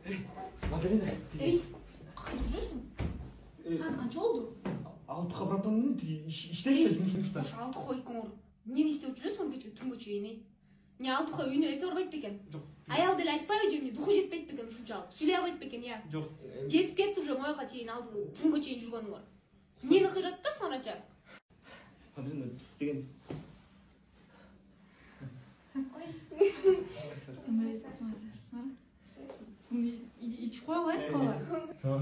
Madirina. Ey, қайда жүресің? Сағат қанша болды? Алтыға братанның işteydi de жұмыста. Алтыға екен ор. Нені істеп жүресің кеше түнгі чейіне? Не алтыға үйіне ерте барбайды екен? Жоқ. Аял дәл айтпай жүрме, духы жетпейді екен шуншалық. Сүйлей албайды екен, я. Жоқ. Жетіп кетті уже мояқа чейін алды, түнгі чейін жүргенің бар. Нені қиратты санача? Madirina pis деген. İçip koyalım kola.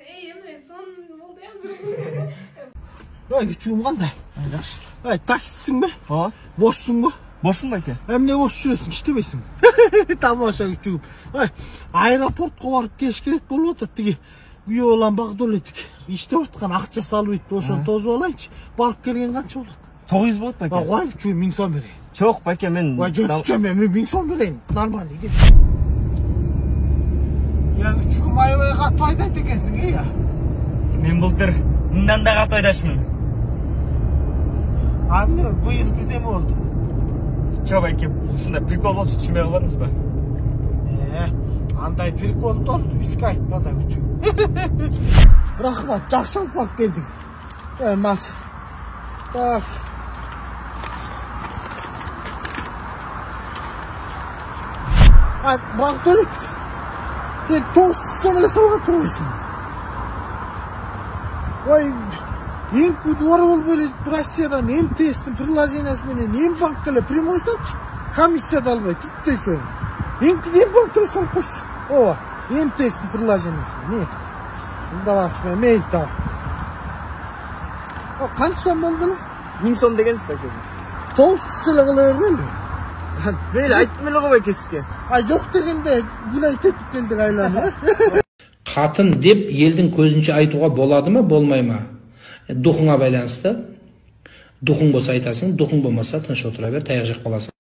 Ey Emre son oldu yazdım. Ay küçüğüm qanday? Жақсы. Ay taksisin be? Ha? Boşsun mu? Boşsun mu eke? Hem ne boş жүресің, iştemейсің. Тамаша küçüğüm. Ay аэропортқа барып кеш керек болып отыр. Тиги күйөө olan Багдулетик. İştеп атқан ақша салып өйтті, ошоны тозып алайынчы. Барып келген қанша болады? 900 болады бәке. Ой küçüğüm 1000 сом берейін. Жоқ бәке мен. Ой жөтүчөм мен 1000 сом берейін. Нормально егер. Ya küçüğüm аябай катуу айтат экенсиң, я. Мен былтыр мындан да катуу айдашмын. Анне быйыл бирдеме болду? Жоқ бәке, ушундай прикол болчу түшүнбөй калбадыңыз ба? Андай приколдор бизге айтпа да küçüğüm. Рахмат, жакшы алып барып келдиң. Мас. Так. Ay Багдулетик. Sen 900 сом эле салган турбайсың. Ой, ең күдүвар болуп эле Россиядан МТС'тин приложениясы менен Мбанкка эле прямой салчы. Комиссия да албайт, иттей союн. Мбанкка эле салып койчу. Ооба, МТС'тин приложениясы. Не? Мында бакчы мен мейл табам. Канча сом болду эле? 1000 сом дегенсиз бәке. 900 эле кыла бергенби? Мейлі айттым эле го бәке сизге. Ay жок дегенде гүлайт этип келдик айланып. Қатын деп елдің көзінше айтуға болады ма, болмай ма? Духыңа байланысты. Духың болса айтасың, духың болмаса тыныш отыра бер, таяқ жеп қаласың.